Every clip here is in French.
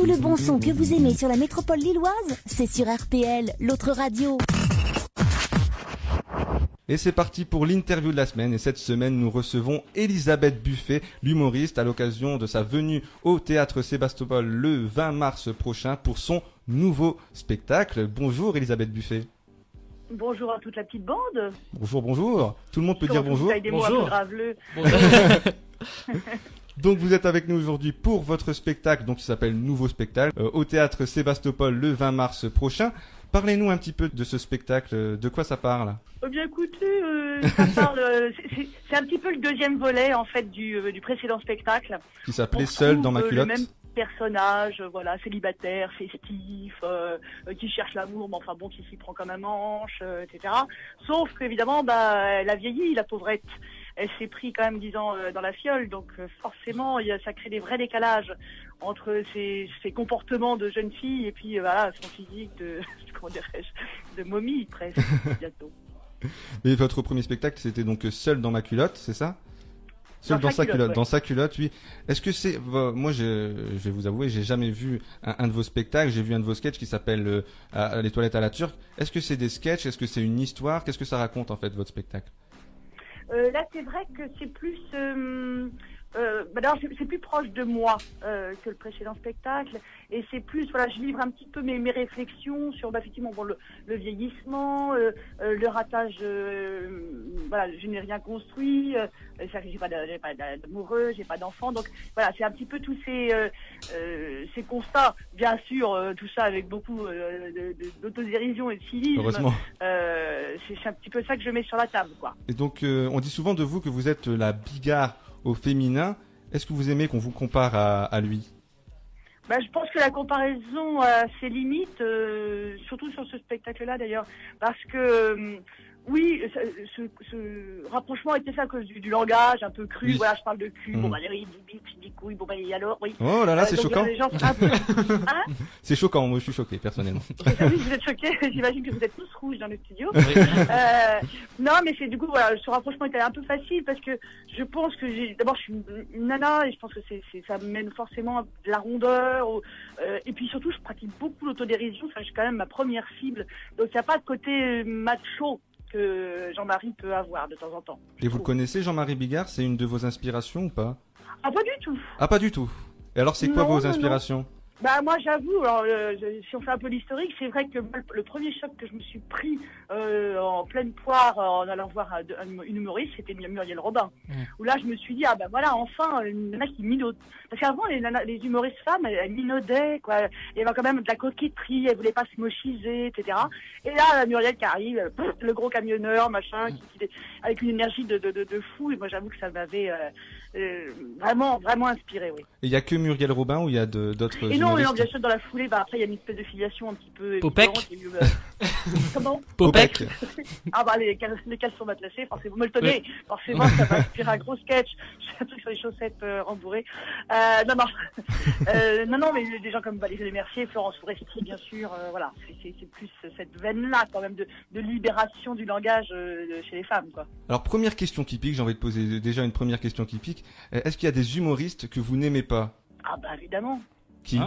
le bon son que vous aimez sur la métropole lilloise, c'est sur RPL, l'autre radio. Et c'est parti pour l'interview de la semaine. Et cette semaine, nous recevons Elisabeth Buffet, l'humoriste, à l'occasion de sa venue au Théâtre Sébastopol le 20 mars prochain pour son nouveau spectacle. Bonjour Elisabeth Buffet. Bonjour à toute la petite bande. Bonjour, bonjour. Tout le monde peut dire bonjour. Des mots un peu graveleux. Donc vous êtes avec nous aujourd'hui pour votre spectacle, donc qui s'appelle Nouveau Spectacle, au Théâtre Sébastopol le 20 mars prochain. Parlez-nous un petit peu de ce spectacle, de quoi ça parle? Eh bien écoutez, ça parle, c'est un petit peu le deuxième volet en fait du précédent spectacle. Qui s'appelait Seul dans ma culotte. Le même personnage, voilà, célibataire, festif, qui cherche l'amour, mais enfin bon, qui s'y prend comme un manche, etc. Sauf qu'évidemment, elle a vieilli, la pauvrette. Elle s'est pris quand même 10 ans dans la fiole, donc forcément, ça crée des vrais décalages entre ses comportements de jeune fille et puis voilà, son physique de, comment dirais-je, de momie presque, bientôt. Mais votre premier spectacle, c'était donc Seul dans ma culotte, c'est ça? Seul dans sa culotte, ouais. Dans sa culotte, oui. Est-ce que c'est... Moi, je vais vous avouer, j'ai jamais vu un de vos spectacles. J'ai vu un de vos sketchs qui s'appelle Les toilettes à la turque. Est-ce que c'est des sketchs? Est-ce que c'est une histoire? Qu'est-ce que ça raconte, en fait, votre spectacle? Là, c'est vrai que c'est plus... c'est plus proche de moi que le précédent spectacle. Et c'est plus, voilà, je livre un petit peu mes réflexions sur, effectivement, bon, le vieillissement, le ratage, voilà, je n'ai rien construit, j'ai pas d'amoureux, j'ai pas d'enfant. Donc, voilà, c'est un petit peu tous ces constats. Bien sûr, tout ça avec beaucoup d'autodérision et de cynisme. Heureusement. C'est un petit peu ça que je mets sur la table, quoi. Et donc, on dit souvent de vous que vous êtes la Bigard au féminin. Est-ce que vous aimez qu'on vous compare à lui? Je pense que la comparaison a ses limites, surtout sur ce spectacle-là d'ailleurs, parce que oui, ce rapprochement était ça à cause du langage un peu cru. Oui. Voilà, je parle de cul. Bon, les dit couille. Bon, et alors, oui. Oh là là, c'est choquant. Les gens, un peu... hein, c'est choquant. Moi, je suis choqué personnellement. Oui, vous êtes choqués. J'imagine que vous êtes tous rouges dans le studio. Oui. Non, mais c'est du coup, voilà, ce rapprochement était un peu facile parce que je pense que d'abord, je suis une nana et je pense que ça mène forcément de la rondeur. Et puis surtout, je pratique beaucoup l'autodérision. Enfin, je suis quand même ma première cible. Donc, il n'y a pas de côté macho que Jean-Marie peut avoir de temps en temps. Et vous connaissez Jean-Marie Bigard? C'est une de vos inspirations ou pas? Ah, pas du tout. Ah, pas du tout. Et alors, c'est quoi vos inspirations? Moi, j'avoue, alors, si on fait un peu l'historique, c'est vrai que le premier choc que je me suis pris en pleine poire en allant voir une humoriste, c'était Muriel Robin. Où là, je me suis dit, voilà, enfin, une nana qui minaude. Parce qu'avant, les humoristes femmes, elles minaudaient, quoi. Il y avait quand même de la coquetterie, elles voulaient pas se mochiser, etc. Et là, Muriel qui arrive, le gros camionneur, machin, avec une énergie de fou. Et moi, j'avoue que ça m'avait vraiment, vraiment inspiré, oui. Et il y a que Muriel Robin ou il y a d'autres humoristes? Non, bien sûr, dans la foulée, après, il y a une espèce de filiation un petit peu... Popek. Comment? Popek. Les caleçons matelassés, forcément, vous me le tenez. Oui. Forcément, ça va inspirer un gros sketch. J'ai un truc sur les chaussettes rembourrées. Non, mais des gens comme Valérie Mercier, Florence Foresti, bien sûr, voilà. C'est plus cette veine-là, quand même, de libération du langage chez les femmes, quoi. Alors, première question qui pique, j'ai envie de poser déjà une première question qui pique. Est-ce qu'il y a des humoristes que vous n'aimez pas? Ah, évidemment. Qui?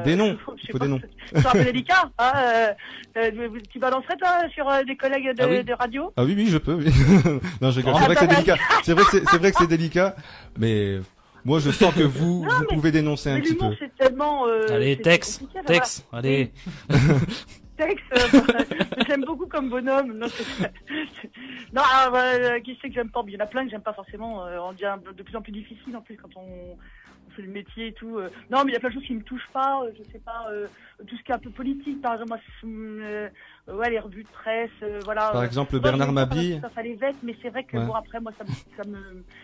Des noms. Il faut des noms. C'est un peu délicat. Tu balancerais toi sur des collègues de radio? Ah oui, je peux. Oui. Non, je rigole. C'est vrai que c'est délicat. C'est vrai que c'est délicat. Mais moi, je sens que vous pouvez dénoncer un petit peu. C'est tellement. Allez, Tex. Allez. Tex, j'aime beaucoup comme bonhomme. Non, qui sait que j'aime pas? Il y en a plein que j'aime pas forcément. On devient de plus en plus difficile en plus quand on fait le métier et tout. Non, mais il y a plein de choses qui me touchent pas. Je sais pas, tout ce qui est un peu politique, par exemple, les revues de presse, voilà. Par exemple, Bernard Mabille. Ça les vête, mais c'est vrai que bon, après, moi, ça me.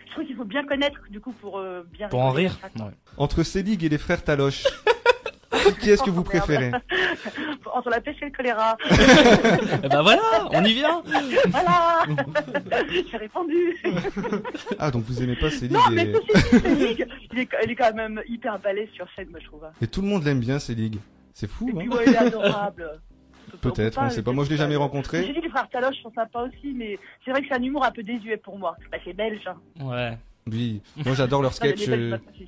Je trouve qu'il faut bien connaître, du coup, pour bien. Pour en rire. Ouais. Entre Selig et les frères Taloche. Qui est-ce que vous préférez? Entre la peste et le choléra. Voilà, on y vient. Voilà. J'ai répondu. Ah, donc vous aimez pas Selig? Non, mais Selig, il est quand même hyper balèze sur scène, moi je trouve. Et tout le monde l'aime bien, Selig. C'est fou, hein? Et puis, il est adorable. Peut-être, on sait pas. Moi, je l'ai jamais rencontré. J'ai dit les frères Taloche sont sympas aussi, mais c'est vrai que c'est un humour un peu désuet pour moi. C'est belge. Hein. Ouais. Oui, moi j'adore leur sketch.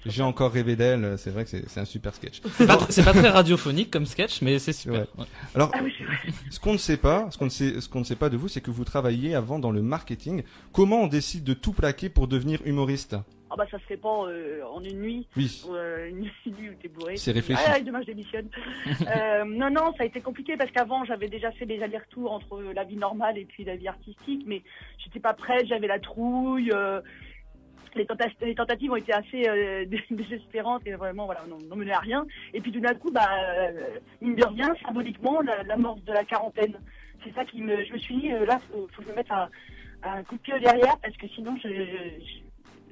J'ai encore encore rêvé d'elle. C'est vrai que c'est un super sketch. C'est pas très radiophonique comme sketch, mais c'est super. Ouais. Alors, Ah oui, c'est vrai. ce qu'on ne sait pas, ce qu'on ne sait pas de vous, c'est que vous travailliez avant dans le marketing. Comment on décide de tout plaquer pour devenir humoriste? Ah bah ça se fait pas en une nuit. Oui, Une nuit où t'es bourré. c'est réfléchi. Ah, demain je démissionne. Non, ça a été compliqué parce qu'avant j'avais déjà fait des allers-retours entre la vie normale et puis la vie artistique, mais j'étais pas prête, j'avais la trouille. Les tentatives ont été assez désespérantes et vraiment voilà, n'ont mené à rien. Et puis tout d'un coup, mine de rien, symboliquement, l'amorce de la quarantaine. C'est ça je me suis dit, là, faut que je me mette un coup de pied derrière parce que sinon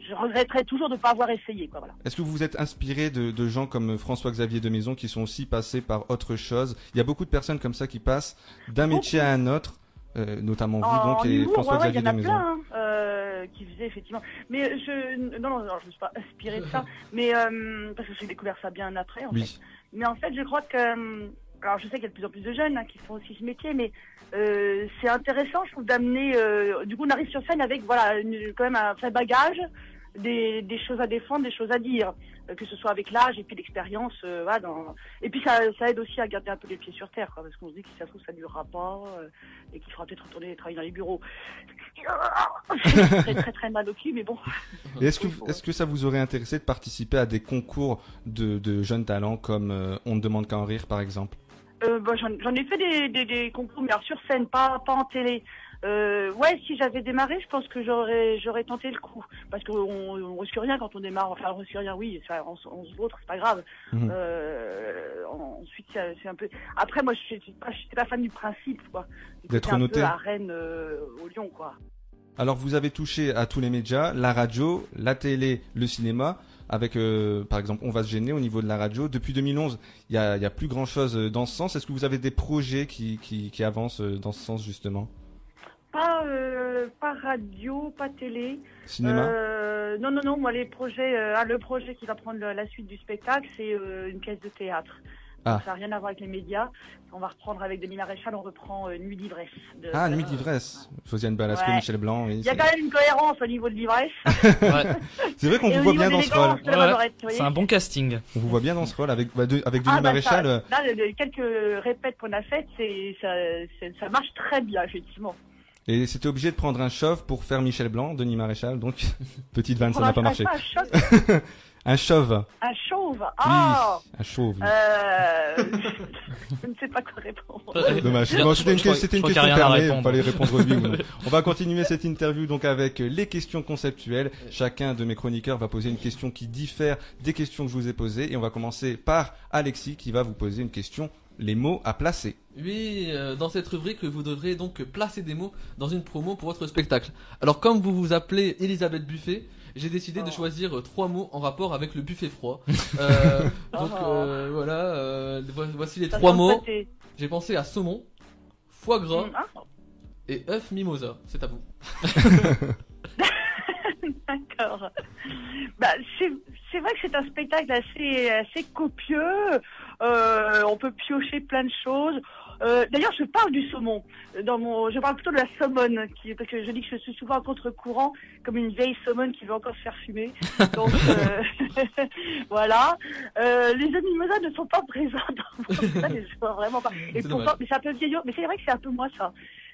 je regretterais toujours de ne pas avoir essayé, quoi, voilà. Est-ce que vous vous êtes inspiré de gens comme François-Xavier de Maison qui sont aussi passés par autre chose? Il y a beaucoup de personnes comme ça qui passent d'un métier à un autre, notamment vous donc et François-Xavier de Maison. Il y en a plein qui faisaient effectivement. Mais non, je me suis pas inspiré de ça, mais parce que j'ai découvert ça bien après en fait. Mais en fait, je crois que alors je sais qu'il y a de plus en plus de jeunes qui font aussi ce métier, mais c'est intéressant, je trouve, d'amener. Du coup, on arrive sur scène avec voilà quand même un vrai bagage. Des choses à défendre, des choses à dire, que ce soit avec l'âge et puis l'expérience. Et puis ça aide aussi à garder un peu les pieds sur terre, quoi, parce qu'on se dit que si ça se trouve ça durera pas et qu'il faudra peut-être retourner travailler dans les bureaux. C'est très très mal au cul, mais bon. Et est-ce que ça vous aurait intéressé de participer à des concours de jeunes talents comme On ne demande qu'à en rire par exemple? J'en ai fait des concours, mais alors sur scène, pas en télé. Ouais, si j'avais démarré, je pense que j'aurais tenté le coup, parce qu'on risque rien quand on démarre. Enfin, on risque rien, oui, on se vautre, c'est pas grave. Ensuite, c'est un peu. Après, moi, j'étais pas fan du principe, quoi. D'être noté. Un peu à Rennes, au Lyon, quoi. Alors, vous avez touché à tous les médias, la radio, la télé, le cinéma. Avec, par exemple, On va se gêner au niveau de la radio. Depuis 2011, il y a plus grand chose dans ce sens. Est-ce que vous avez des projets qui avancent dans ce sens justement? Pas radio, pas télé. Cinéma? Non, moi les projets, le projet qui va prendre la suite du spectacle, c'est une pièce de théâtre. Ah. Ça n'a rien à voir avec les médias. On va reprendre avec Denis Maréchal, on reprend Nuit d'ivresse. Nuit d'ivresse. Josiane Balasco, ouais. Michel Blanc. Oui, il y a quand même une cohérence au niveau de l'ivresse. Ouais. C'est vrai qu'on vous voit bien dans ce rôle. C'est un bon casting. On vous voit bien dans ce rôle avec Denis Maréchal. Là, quelques répètes qu'on a faites, ça marche très bien, effectivement. Et c'était obligé de prendre un chauve pour faire Michel Blanc, Denis Maréchal, donc petite vanne, ça n'a pas marché. Un chauve. Un chauve. Ah. Oui, un chauve. Je ne sais pas quoi répondre. Dommage. C'était une question fermée. Il fallait répondre oui ou non. On va continuer cette interview donc avec les questions conceptuelles. Chacun de mes chroniqueurs va poser une question qui diffère des questions que je vous ai posées. Et on va commencer par Alexis qui va vous poser une question. Les mots à placer. Oui, dans cette rubrique, vous devrez donc placer des mots dans une promo pour votre spectacle. Alors, comme vous vous appelez Elisabeth Buffet, j'ai décidé de choisir 3 mots en rapport avec le buffet froid. Voilà, voici les 3 mots. J'ai pensé à saumon, foie gras et œuf mimosa. C'est à vous. D'accord. C'est vrai que c'est un spectacle assez copieux. On peut piocher plein de choses. D'ailleurs, je parle du saumon. Je parle plutôt de la saumone, parce que je dis que je suis souvent à contre-courant, comme une vieille saumone qui veut encore se faire fumer. Donc, voilà. Les œufs mimosa ne sont pas présents dans mon spectacle, je vois vraiment pas. Et pourtant, mais c'est un peu vieillot. Mais c'est vrai que c'est un peu moi ça.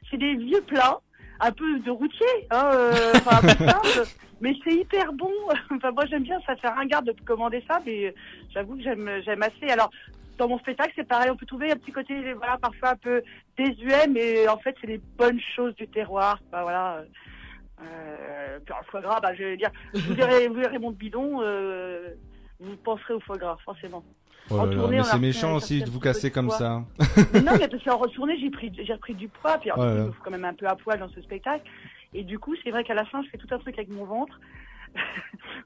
C'est des vieux plats, un peu de routier, enfin un peu simple. Mais c'est hyper bon. Enfin, moi j'aime bien, ça fait ringard de commander ça, mais j'avoue que j'aime assez. Alors, dans mon spectacle, c'est pareil, on peut trouver un petit côté, voilà, parfois un peu désuet, mais en fait, c'est les bonnes choses du terroir. Bah, voilà. Puis le foie gras, je vais dire, vous verrez mon bidon, vous penserez au foie gras, forcément. Oh là là, mais c'est méchant aussi de vous casser comme ça. Mais non, mais parce qu'en retournée, j'ai repris du poids, puis alors, il me faut quand même un peu à poil dans ce spectacle. Et du coup, c'est vrai qu'à la fin, je fais tout un truc avec mon ventre.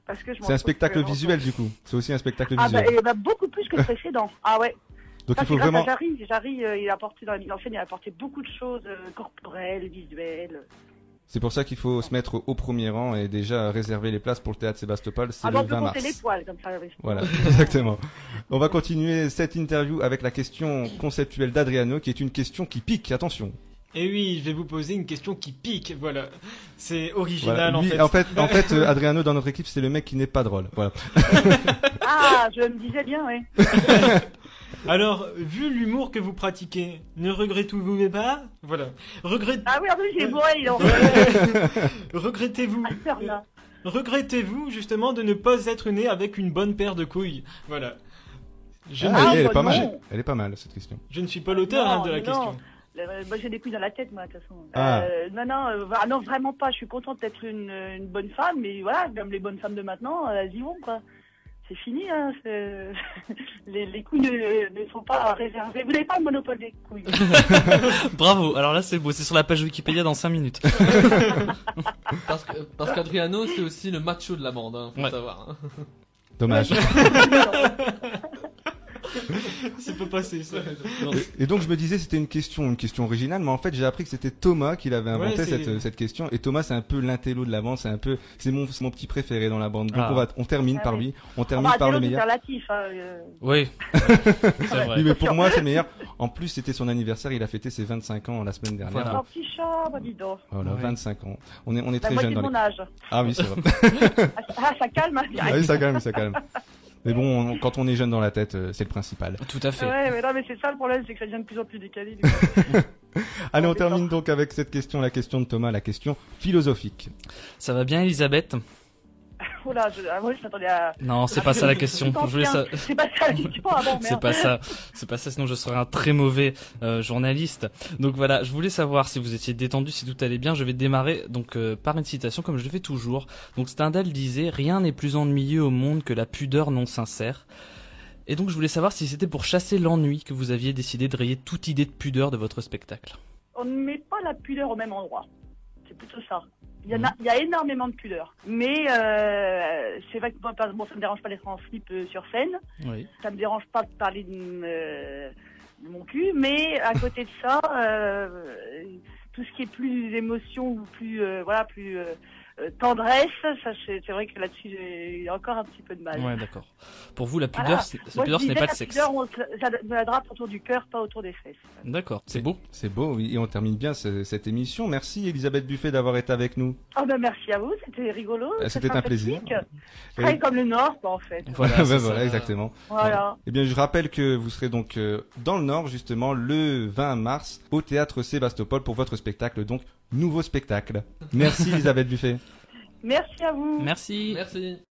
Parce que c'est un spectacle visuel, du coup. C'est aussi un spectacle visuel. Beaucoup plus que le précédent. Ah ouais. Donc il faut vraiment. Jarry, il a apporté dans la mise en scène, il a apporté beaucoup de choses corporelles, visuelles. C'est pour ça qu'il faut se mettre au premier rang et déjà réserver les places pour le théâtre Sébastopol. C'est le 20 mars. On peut compter les poils comme ça. Voilà, exactement. On va continuer cette interview avec la question conceptuelle d'Adriano, qui est une question qui pique. Attention. Et oui, je vais vous poser une question qui pique, voilà. C'est original Voilà. Lui, en fait, Adriano dans notre équipe, c'est le mec qui n'est pas drôle. Voilà. Ah, je me disais bien, oui. Alors, vu l'humour que vous pratiquez, ne regrettez-vous pas? Voilà. Ah oui, en plus, j'ai bourré, donc. Regrettez-vous À cette heure-là. Regrettez-vous justement de ne pas être né avec une bonne paire de couilles? Voilà. Je, Ah, elle est bah pas mal. non. Elle est pas mal cette question. je ne suis pas l'auteur de la Non. question. Moi, j'ai des couilles dans la tête, moi, de toute façon. Ah. Non, vraiment pas. Je suis contente d'être une bonne femme, mais voilà, comme les bonnes femmes de maintenant, elles y vont, quoi. C'est fini, hein. Les couilles ne sont pas réservées. Vous n'avez pas le monopole des couilles. Bravo. Alors là, c'est beau. C'est sur la page Wikipédia dans 5 minutes. Parce qu'Adriano, c'est aussi le macho de la bande, hein, faut Ouais. savoir. Hein. Dommage. C'est pas passé ça. Et donc je me disais c'était une question originale, mais en fait j'ai appris que c'était Thomas qui l'avait inventé Ouais, cette question. Et Thomas c'est un peu l'intello de la bande, c'est mon petit préféré dans la bande. Donc Ah. on termine Ah par oui. lui, on termine par le c'est meilleur. relatif, hein. Oui. C'est vrai. Oui, mais pour moi c'est le meilleur. En plus c'était son anniversaire, il a fêté ses 25 ans la semaine dernière. Voilà. Oh, petit chat, bah dis donc. Voilà, Ouais. 25 ans. On est La très moitié jeunes de dans mon les... âge. Ah oui c'est vrai. Ah, ça calme. Hein. Ah oui ça calme. Mais bon, quand on est jeune dans la tête, c'est le principal. Tout à fait. Ouais, mais non, mais c'est ça le problème, c'est que ça devient de plus en plus décalé. Du coup. Allez, on Embêtant. termine donc avec cette question, la question de Thomas, la question philosophique. Ça va bien, Elisabeth? Oh là, moi je m'attendais à. Non, c'est pas ça la question. Je voulais ça. C'est pas ça la question. Ah bon, C'est merde. pas ça. C'est pas ça, sinon je serais un très mauvais journaliste. Donc voilà, je voulais savoir si vous étiez détendu, si tout allait bien. Je vais démarrer donc par une citation comme je le fais toujours. Donc Stendhal disait: rien n'est plus ennuyeux au monde que la pudeur non sincère. Et donc je voulais savoir si c'était pour chasser l'ennui que vous aviez décidé de rayer toute idée de pudeur de votre spectacle. On ne met pas la pudeur au même endroit. C'est plutôt ça. Il y a énormément de pudeur. Mais c'est vrai que moi, ça me dérange pas d'être en slip sur scène. Oui. Ça me dérange pas de parler de mon cul. Mais à côté de ça, tout ce qui est plus émotion ou plus tendresse, ça c'est vrai que là-dessus j'ai encore un petit peu de mal. Ouais, d'accord. Pour vous, la pudeur, Voilà. la Moi, pudeur, je ce n'est disais, pas de la sexe. pudeur, ça me drape autour du cœur, pas autour des fesses. D'accord. C'est beau. C'est beau, oui, et on termine bien cette émission. Merci Elisabeth Buffet d'avoir été avec nous. Oh ben merci à vous, c'était rigolo. C'était un plaisir. Très comme le Nord, quoi, en fait. Voilà, Ben c'est voilà, ça. exactement. Voilà. Eh bien, je rappelle que vous serez donc dans le Nord, justement, le 20 mars, au Théâtre Sébastopol pour votre spectacle, donc nouveau spectacle. Merci Elisabeth Buffet. Merci à vous. Merci. Merci.